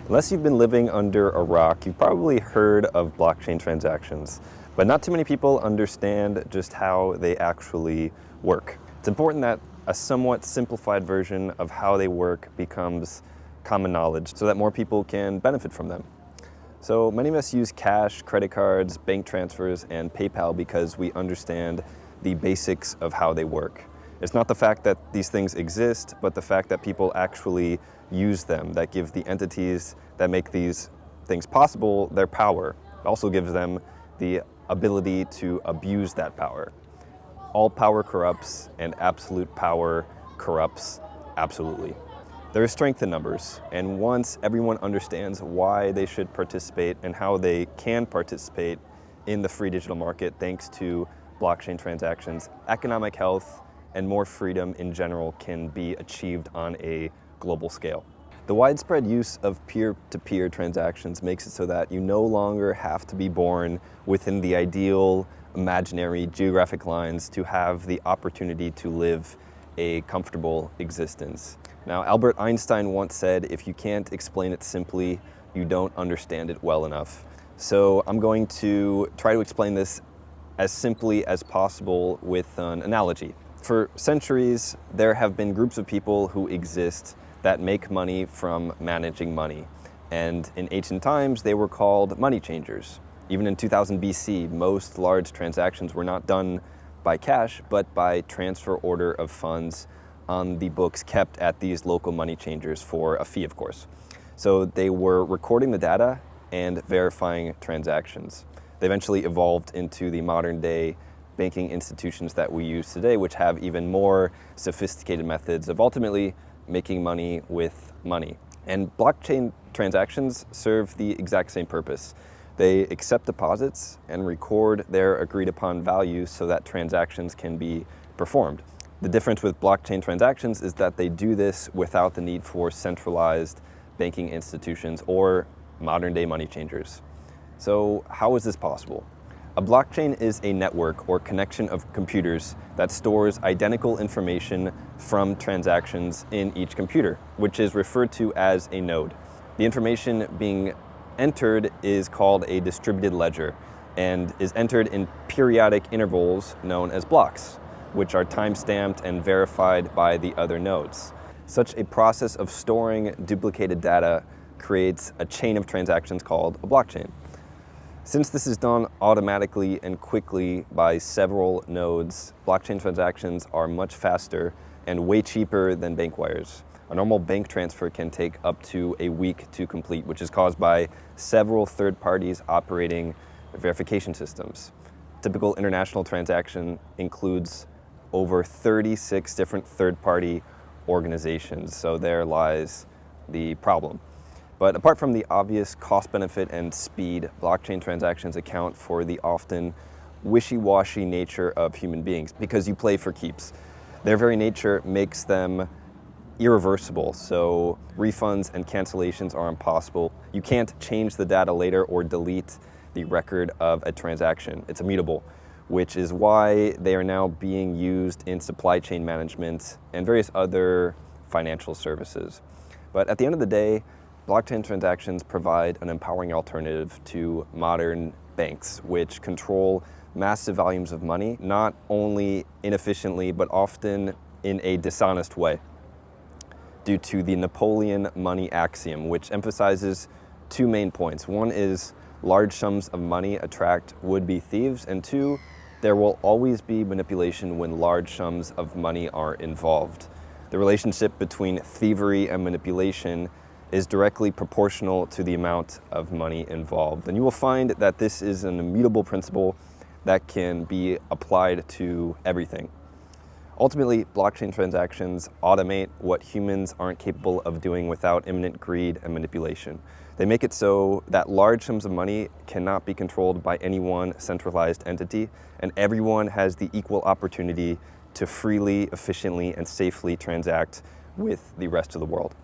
Unless you've been living under a rock, you've probably heard of blockchain transactions, but not too many people understand just how they actually work. It's important that a somewhat simplified version of how they work becomes common knowledge so that more people can benefit from them. So many of us use cash, credit cards, bank transfers, and PayPal because we understand the basics of how they work. It's not the fact that these things exist, but the fact that people actually use them that give the entities that make these things possible their power. It also gives them the ability to abuse that power. All power corrupts, and absolute power corrupts absolutely. There is strength in numbers, and once everyone understands why they should participate and how they can participate in the free digital market thanks to blockchain transactions, economic health and more freedom in general can be achieved on a global scale. The widespread use of peer-to-peer transactions makes it so that you no longer have to be born within the ideal, imaginary geographic lines to have the opportunity to live a comfortable existence. Now, Albert Einstein once said, if you can't explain it simply, you don't understand it well enough. So I'm going to try to explain this as simply as possible with an analogy. For centuries, there have been groups of people who exist that make money from managing money. And in ancient times, they were called money changers. Even in 2000 BC, most large transactions were not done by cash, but by transfer order of funds on the books kept at these local money changers for a fee, of course. So they were recording the data and verifying transactions. They eventually evolved into the modern day banking institutions that we use today, which have even more sophisticated methods of ultimately making money with money. And blockchain transactions serve the exact same purpose. They accept deposits and record their agreed upon values so that transactions can be performed. The difference with blockchain transactions is that they do this without the need for centralized banking institutions or modern day money changers. So how is this possible? A blockchain is a network or connection of computers that stores identical information from transactions in each computer, which is referred to as a node. The information being entered is called a distributed ledger and is entered in periodic intervals known as blocks, which are time-stamped and verified by the other nodes. Such a process of storing duplicated data creates a chain of transactions called a blockchain. Since this is done automatically and quickly by several nodes, blockchain transactions are much faster and way cheaper than bank wires. A normal bank transfer can take up to a week to complete, which is caused by several third parties operating verification systems. Typical international transaction includes over 36 different third-party organizations, so there lies the problem. But apart from the obvious cost benefit and speed, blockchain transactions account for the often wishy-washy nature of human beings because you play for keeps. Their very nature makes them irreversible, so refunds and cancellations are impossible. You can't change the data later or delete the record of a transaction. It's immutable, which is why they are now being used in supply chain management and various other financial services. But at the end of the day, blockchain transactions provide an empowering alternative to modern banks, which control massive volumes of money, not only inefficiently, but often in a dishonest way, due to the Napoleon money axiom, which emphasizes two main points. One is large sums of money attract would-be thieves, and two, there will always be manipulation when large sums of money are involved. The relationship between thievery and manipulation is directly proportional to the amount of money involved. And you will find that this is an immutable principle that can be applied to everything. Ultimately, blockchain transactions automate what humans aren't capable of doing without imminent greed and manipulation. They make it so that large sums of money cannot be controlled by any one centralized entity, and everyone has the equal opportunity to freely, efficiently, and safely transact with the rest of the world.